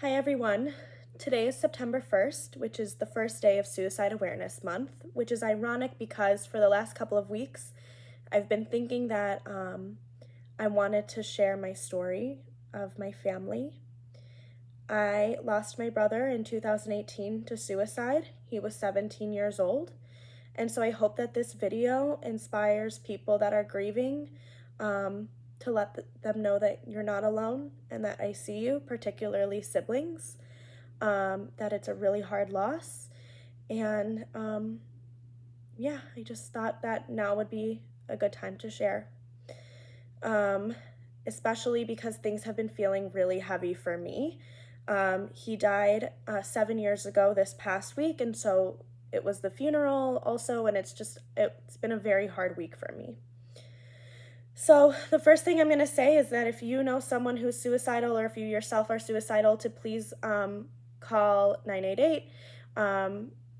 Hi everyone. Today is September 1st, which is the first day of Suicide Awareness Month, which is ironic because for the last couple of weeks, I've been thinking that I wanted to share my story of my family. I lost my brother in 2018 to suicide. He was 17 years old. And so I hope that this video inspires people that are grieving to let them know that you're not alone and that I see you, particularly siblings, that it's a really hard loss. And yeah, I just thought that now would be a good time to share, um, especially because things have been feeling really heavy for me. He died 7 years ago this past week, and so it was the funeral also, and it's been a very hard week for me. So the first thing I'm going to say is that if you know someone who's suicidal or if you yourself are suicidal, to please call 988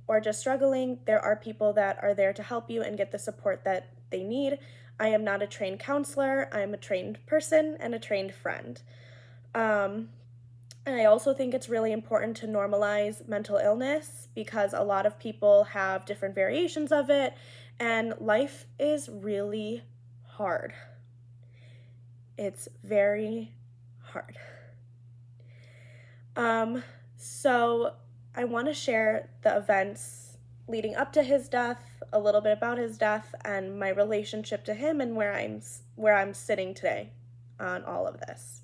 or just struggling. There are people that are there to help you and get the support that they need. I am not a trained counselor. I'm a trained person and a trained friend. And I also think it's really important to normalize mental illness because a lot of people have different variations of it, and life is really hard. It's very hard. So I want to share the events leading up to his death, a little bit about his death, and my relationship to him, and where I'm sitting today on all of this.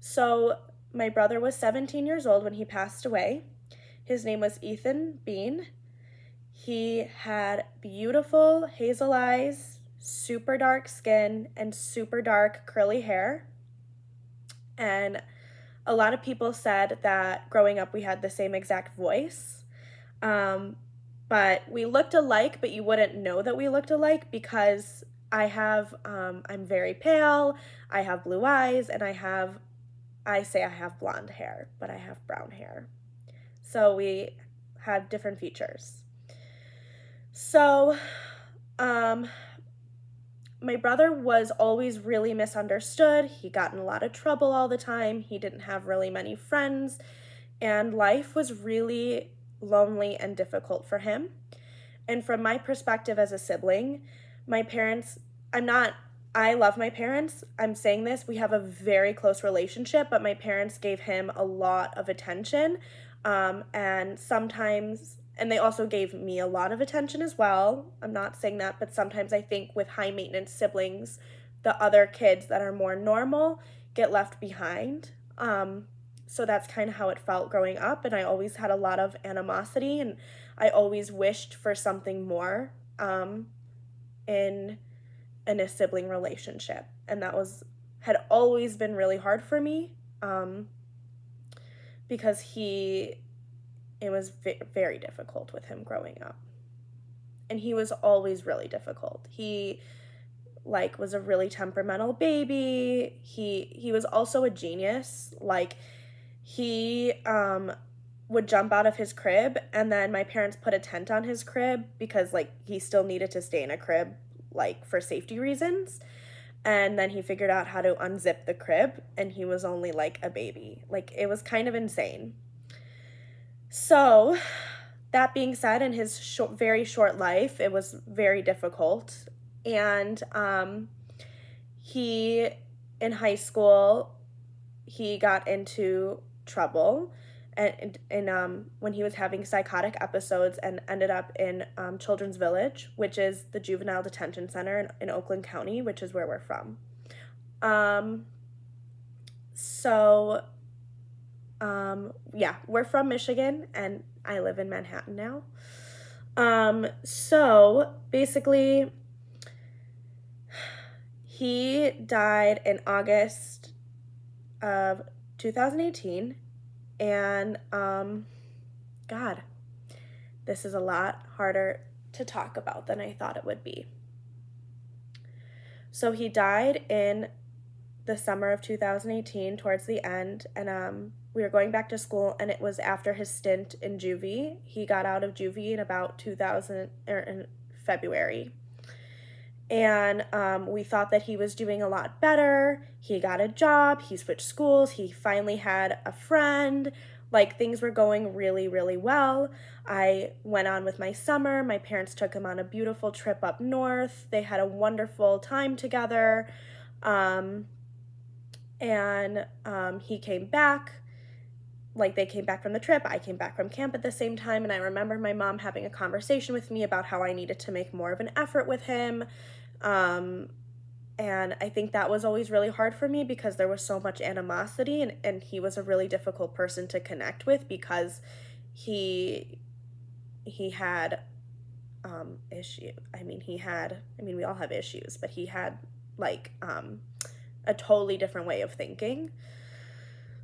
So my brother was 17 years old when he passed away. His name was Ethan Bean. He had beautiful hazel eyes, super dark skin, and super dark curly hair. And a lot of people said that growing up we had the same exact voice. But we looked alike, but you wouldn't know that we looked alike because I'm very pale, I have blue eyes, and I say I have blonde hair, but I have brown hair. So we had different features. So, my brother was always really misunderstood. He got in a lot of trouble all the time. He didn't have really many friends, and life was really lonely and difficult for him. And from my perspective as a sibling, my parents, I love my parents. I'm saying this, we have a very close relationship, but my parents gave him a lot of attention. And they also gave me a lot of attention as well. I'm not saying that, but sometimes I think with high maintenance siblings, the other kids that are more normal get left behind. So that's kind of how it felt growing up. And I always had a lot of animosity, and I always wished for something more in a sibling relationship. And had always been really hard for me because it was very difficult with him growing up. And he was always really difficult. He was a really temperamental baby. He was also a genius. He would jump out of his crib, and then my parents put a tent on his crib because he still needed to stay in a crib for safety reasons. And then he figured out how to unzip the crib, and he was only a baby. It was kind of insane. So that being said, in his very short life, it was very difficult. And in high school, he got into trouble and when he was having psychotic episodes and ended up in Children's Village, which is the juvenile detention center in Oakland County, which is where we're from. Yeah, we're from Michigan, and I live in Manhattan now. So basically, he died in August of 2018, and God, this is a lot harder to talk about than I thought it would be. So he died in the summer of 2018, towards the end, and we were going back to school, and it was after his stint in juvie. He got out of juvie in about in February. And we thought that he was doing a lot better. He got a job, he switched schools, he finally had a friend. Like, things were going really, really well. I went on with my summer. My parents took him on a beautiful trip up north. They had a wonderful time together. Um, and he came back. Like, they came back from the trip, I came back from camp at the same time, and I remember my mom having a conversation with me about how I needed to make more of an effort with him. Um, and I think that was always really hard for me because there was so much animosity, and he was a really difficult person to connect with because he had issue. We all have issues, but he had like a totally different way of thinking.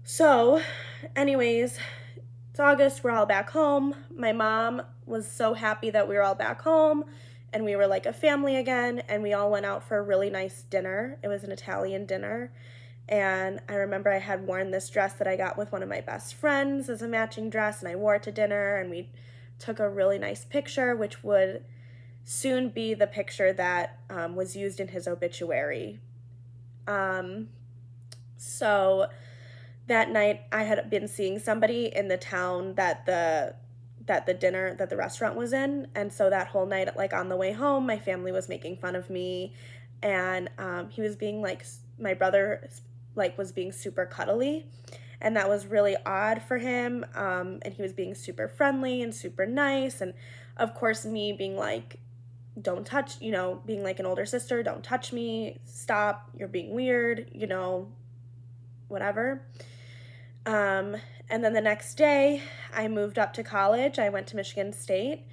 So, anyways, it's August, we're all back home. My mom was so happy that we were all back home and we were like a family again, and we all went out for a really nice dinner. It was an Italian dinner, and I remember I had worn this dress that I got with one of my best friends as a matching dress, and I wore it to dinner, and we took a really nice picture, which would soon be the picture that was used in his obituary. So that night I had been seeing somebody in the town that the restaurant was in, and so that whole night, like on the way home, my family was making fun of me, and he was being like, my brother like was being super cuddly, and that was really odd for him, and he was being super friendly and super nice, and of course me being like, don't touch, being like an older sister, don't touch me, stop, you're being weird, whatever. And then the next day, I moved up to college. I went to Michigan State,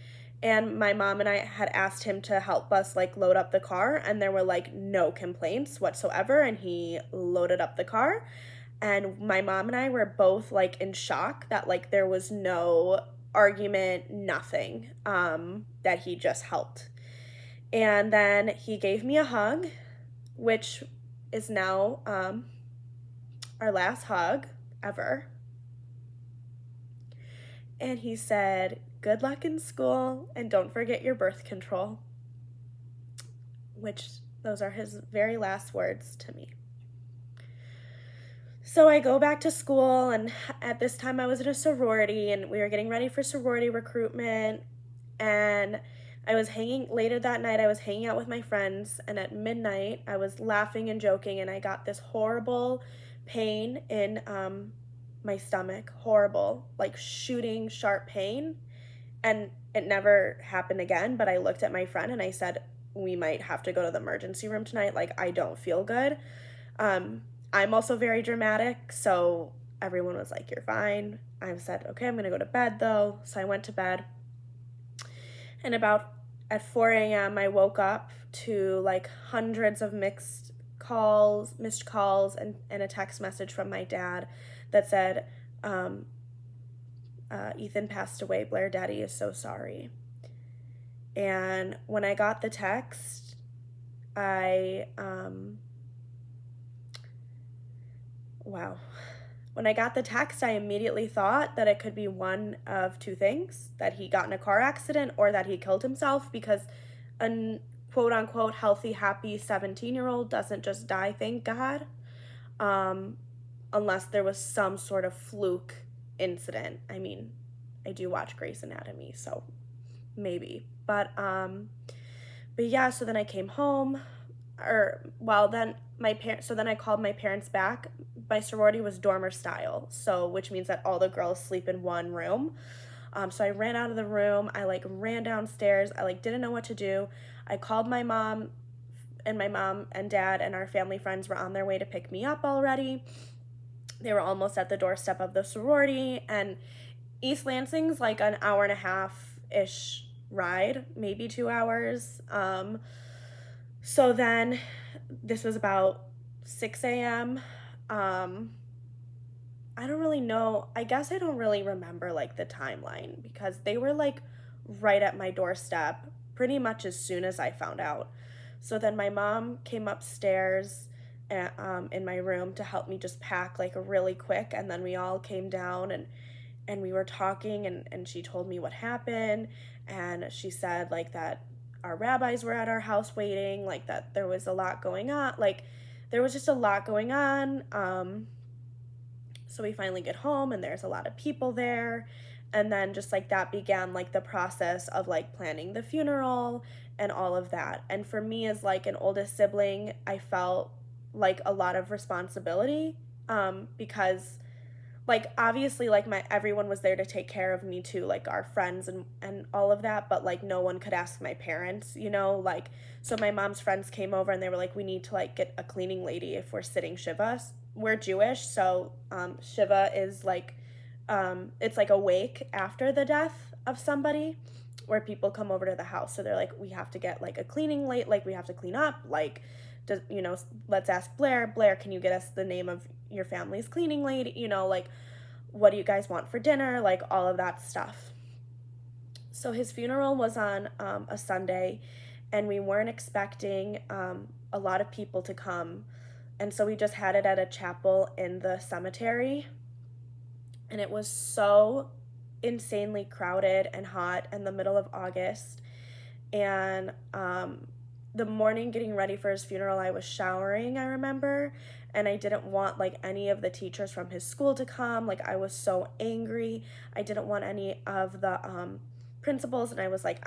and my mom and I had asked him to help us like load up the car, and there were like no complaints whatsoever, and he loaded up the car. And my mom and I were both like in shock that like there was no argument, nothing, that he just helped. And then he gave me a hug, which is now our last hug ever. And he said, "Good luck in school and don't forget your birth control," which those are his very last words to me. So I go back to school, and at this time I was in a sorority, and we were getting ready for sorority recruitment, and later that night, I was hanging out with my friends, and at midnight, I was laughing and joking, and I got this horrible pain in my stomach, horrible, like shooting sharp pain, and it never happened again, but I looked at my friend and I said, we might have to go to the emergency room tonight, like I don't feel good. I'm also very dramatic, so everyone was like, you're fine. I said, okay, I'm gonna go to bed though, so I went to bed, and about at 4 a.m. I woke up to like hundreds of missed calls, and a text message from my dad that said, Ethan passed away. Blair Daddy is so sorry. And when I got the text, When I got the text, I immediately thought that it could be one of two things: that he got in a car accident or that he killed himself, because a quote unquote healthy, happy 17-year-old doesn't just die, thank God, unless there was some sort of fluke incident. I mean, I do watch Grey's Anatomy, so maybe. But yeah, so then I came home, then I called my parents back. My sorority was dormer style, so which means that all the girls sleep in one room. So I ran out of the room. I like ran downstairs. I like didn't know what to do. I called my mom, and my mom and dad and our family friends were on their way to pick me up already. They were almost at the doorstep of the sorority, and East Lansing's like an hour and a half-ish ride, maybe 2 hours. So then this was about 6 a.m. I don't really know. I guess I don't really remember like the timeline, because they were like right at my doorstep pretty much as soon as I found out. So then my mom came upstairs in my room to help me just pack like really quick, and then we all came down, and we were talking, and she told me what happened, and she said like that our rabbis were at our house waiting, like that there was a lot going on. Like there was just a lot going on. So we finally get home and there's a lot of people there. And then just like that began like the process of like planning the funeral and all of that. And for me as like an oldest sibling, I felt like a lot of responsibility, because like obviously like my everyone was there to take care of me too, like our friends and all of that, but like no one could ask my parents, you know, like so my mom's friends came over and they were like, we need to like get a cleaning lady if we're sitting Shiva. We're Jewish, so Shiva is like it's like a wake after the death of somebody where people come over to the house, so they're like, we have to get like a cleaning late, like we have to clean up, like does, you know, let's ask Blair, can you get us the name of your family's cleaning lady, you know, like what do you guys want for dinner, like all of that stuff. So his funeral was on a Sunday, and we weren't expecting a lot of people to come, and so we just had it at a chapel in the cemetery, and it was so insanely crowded and hot in the middle of August. And the morning getting ready for his funeral, I was showering, I remember, and I didn't want like any of the teachers from his school to come. Like I was so angry. I didn't want any of the principals, and I was like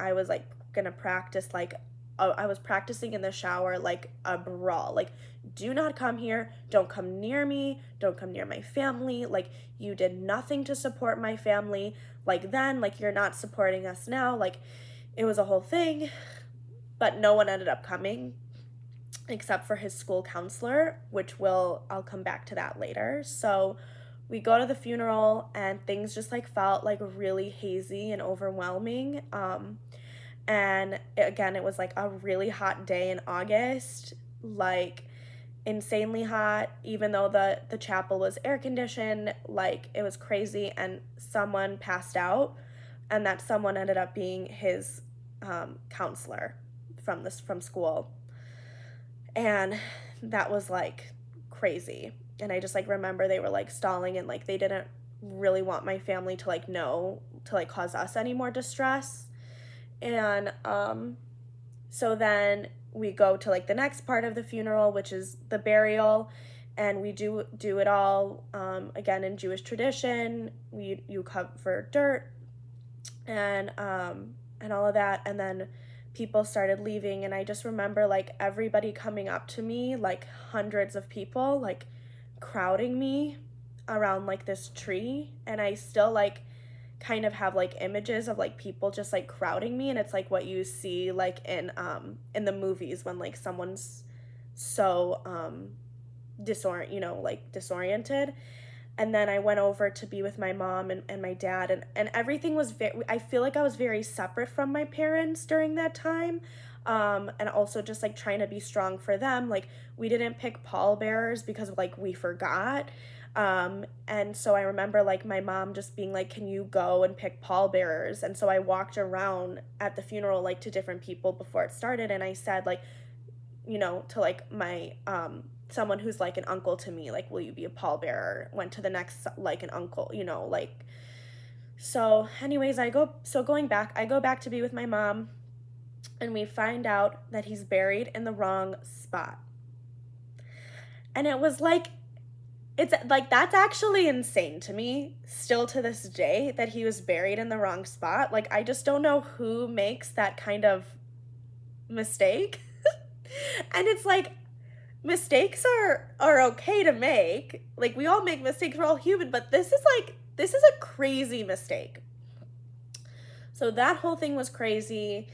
gonna practice like I was practicing in the shower like a brawl. Like, do not come here. Don't come near me. Don't come near my family. Like, you did nothing to support my family. Like then, like you're not supporting us now. Like, it was a whole thing. But no one ended up coming except for his school counselor, which I'll come back to that later. So we go to the funeral and things just like felt like really hazy and overwhelming. And again, it was like a really hot day in August, like insanely hot, even though the chapel was air conditioned, like it was crazy. And someone passed out, and that someone ended up being his counselor from school. And that was like crazy. And I just like remember they were like stalling, and like they didn't really want my family to like know to like cause us any more distress. And so then we go to like the next part of the funeral, which is the burial, and we do it all again in Jewish tradition. You cover dirt and all of that, and then people started leaving, and I just remember like everybody coming up to me, like hundreds of people like crowding me around like this tree, and I still like kind of have like images of like people just like crowding me, and it's like what you see like in the movies when like someone's so disoriented. And then I went over to be with my mom and my dad, and everything was I feel like I was very separate from my parents during that time. And also just like trying to be strong for them. Like we didn't pick pallbearers because like we forgot. And so I remember like my mom just being like, can you go and pick pallbearers? And so I walked around at the funeral like to different people before it started, and I said like, you know, to like my someone who's like an uncle to me, like, will you be a pallbearer? Went to the next, like an uncle, you know, like. So anyways, I go back to be with my mom, and we find out that he's buried in the wrong spot. And it was like, it's like, that's actually insane to me still to this day, that he was buried in the wrong spot. Like, I just don't know who makes that kind of mistake. And it's like, mistakes are okay to make. Like, we all make mistakes, we're all human, but this is a crazy mistake. So that whole thing was crazy,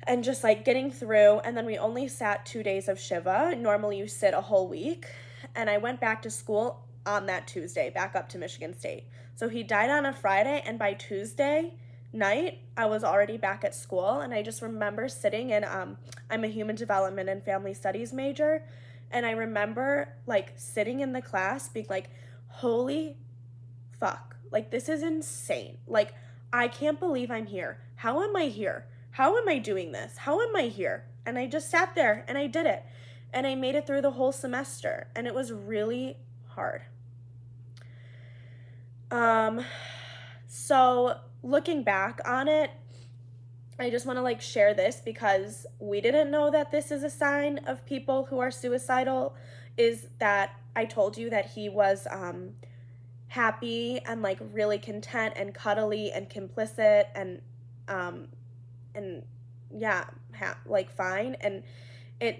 and just like getting through. And then we only sat 2 days of Shiva. Normally you sit a whole week. And I went back to school on that Tuesday, back up to Michigan State. So he died on a Friday, and by Tuesday night I was already back at school. And I just remember sitting in I'm a human development and family studies major, and I remember like sitting in the class being like, holy fuck, like this is insane. Like, I can't believe I'm here. How am I here? How am I doing this? How am I here? And I just sat there and I did it. And I made it through the whole semester, and it was really hard. So looking back on it, I just want to like share this because we didn't know that this is a sign of people who are suicidal, is that I told you that he was happy and like really content and cuddly and complicit um and yeah, like fine. And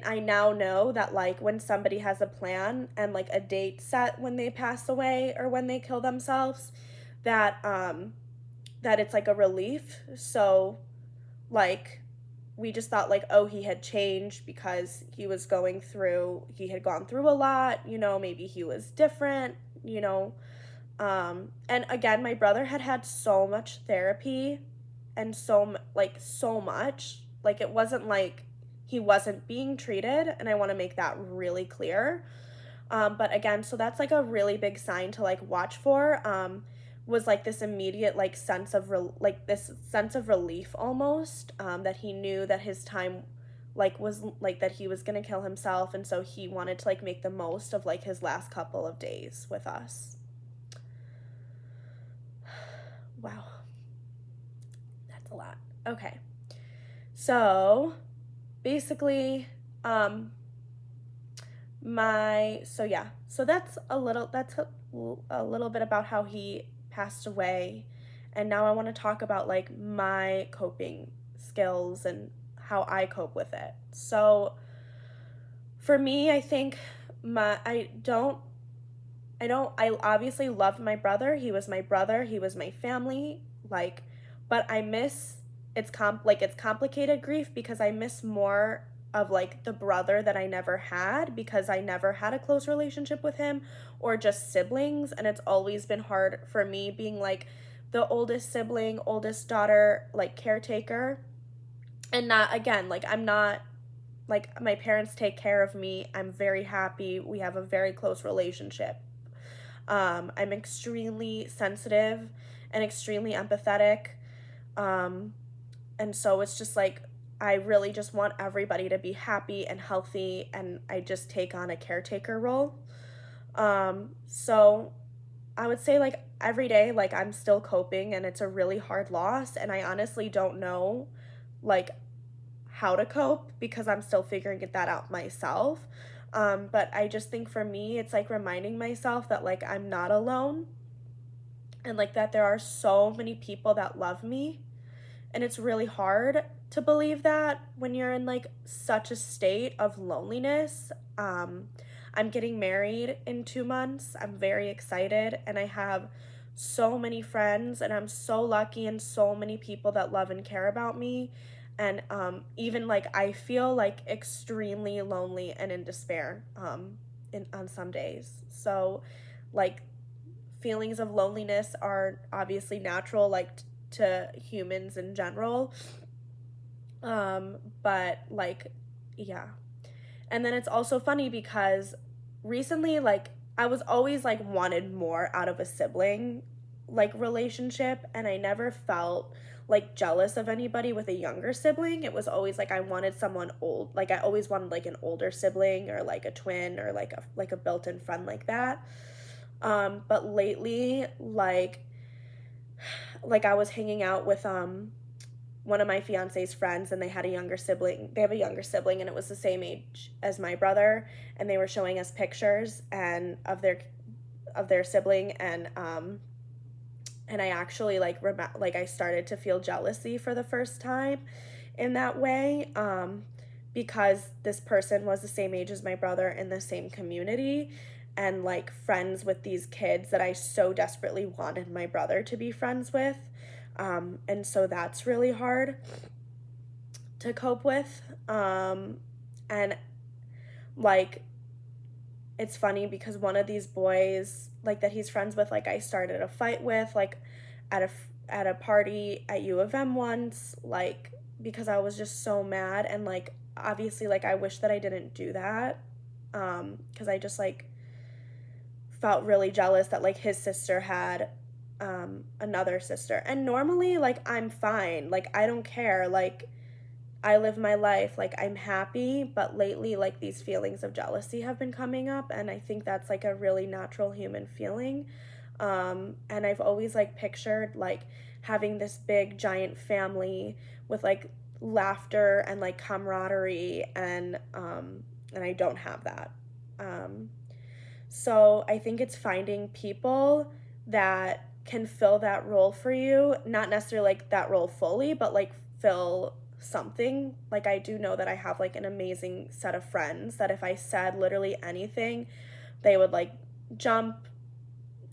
I now know that like when somebody has a plan and like a date set when they pass away or when they kill themselves, that that it's like a relief. So like we just thought like, oh, he had changed because he had gone through a lot, you know, maybe he was different, you know. And again, my brother had had so much therapy and so much, like it wasn't like he wasn't being treated, and I want to make that really clear. But again, so that's like a really big sign to like watch for. Was like this immediate like this sense of relief almost, that he knew that his time like was like that he was gonna kill himself, and so he wanted to like make the most of like his last couple of days with us. Wow, that's a lot. Okay, so basically, so that's a little bit about how he passed away. And now I want to talk about like my coping skills and how I cope with it. So for me, I think I obviously loved my brother. He was my brother, he was my family, like, but I miss it's complicated grief because I miss more of like the brother that I never had, because I never had a close relationship with him, or just siblings. And it's always been hard for me being like the oldest sibling, oldest daughter, like caretaker. And not, again, like I'm not like, my parents take care of me. I'm very happy. We have a very close relationship. I'm extremely sensitive and extremely empathetic. And so it's just like, I really just want everybody to be happy and healthy, and I just take on a caretaker role. So I would say like every day, like I'm still coping, and it's a really hard loss, and I honestly don't know like how to cope because I'm still figuring that out myself. But I just think for me, it's like reminding myself that like I'm not alone, and like that there are so many people that love me. And it's really hard to believe that when you're in like such a state of loneliness. I'm getting married in 2 months. I'm very excited, and I have so many friends, and I'm so lucky, and so many people that love and care about me. And even like I feel like extremely lonely and in despair on some days. So like feelings of loneliness are obviously natural, like to humans in general. But like, yeah. And then it's also funny because recently, like, I was always like wanted more out of a sibling like relationship, and I never felt like jealous of anybody with a younger sibling. It was always like I wanted someone old. Like I always wanted like an older sibling, or like a twin, or like a built-in friend like that. But lately, like I was hanging out with one of my fiance's friends, and they had a younger sibling. They have a younger sibling, and it was the same age as my brother, and they were showing us pictures and of their sibling, and I actually like I started to feel jealousy for the first time in that way, because this person was the same age as my brother in the same community, and like friends with these kids that I so desperately wanted my brother to be friends with. And so that's really hard to cope with. And like, it's funny because one of these boys like that he's friends with, like I started a fight with, like at a party at U of M once, like because I was just so mad, and like obviously like I wish that I didn't do that, because I just like felt really jealous that like his sister had another sister. And normally like I'm fine, like I don't care, like I live my life, like I'm happy. But lately like these feelings of jealousy have been coming up, and I think that's like a really natural human feeling. And I've always like pictured like having this big giant family with like laughter and like camaraderie, and I don't have that. So I think it's finding people that can fill that role for you, not necessarily like that role fully, but like fill something. Like I do know that I have like an amazing set of friends that if I said literally anything, they would like jump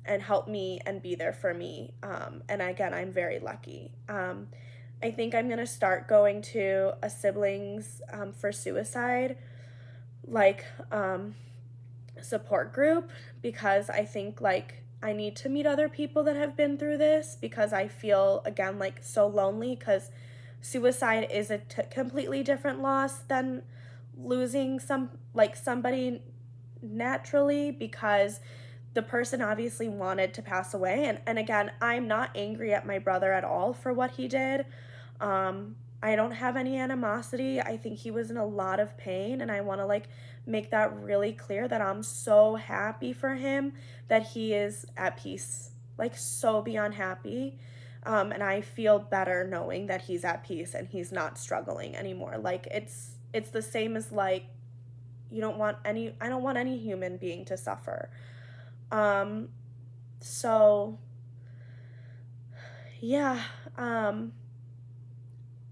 and help me and be there for me. And again, I'm very lucky. I think I'm gonna start going to a siblings for suicide like support group, because I think like I need to meet other people that have been through this, because I feel again like so lonely, because suicide is a completely different loss than losing somebody naturally, because the person obviously wanted to pass away. And again, I'm not angry at my brother at all for what he did. I don't have any animosity. I think he was in a lot of pain, and I want to like make that really clear that I'm so happy for him that he is at peace, like so beyond happy. And I feel better knowing that he's at peace and he's not struggling anymore. Like it's the same as like I don't want any human being to suffer. So yeah,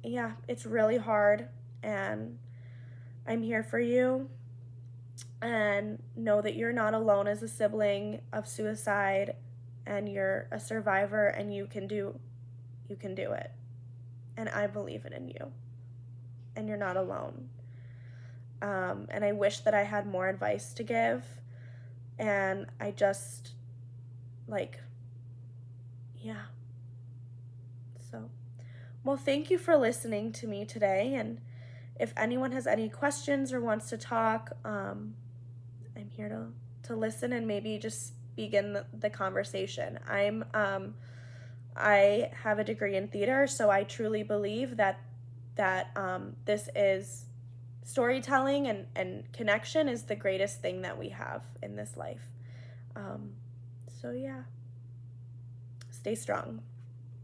yeah, it's really hard, and I'm here for you, and know that you're not alone as a sibling of suicide, and you're a survivor, and you can do it. And I believe it in you, and you're not alone. And I wish that I had more advice to give, and I just like, yeah. So, well, thank you for listening to me today, and if anyone has any questions or wants to talk, I'm here to listen and maybe just begin the conversation. I have a degree in theater, so I truly believe that this is storytelling, and connection is the greatest thing that we have in this life. So yeah, stay strong.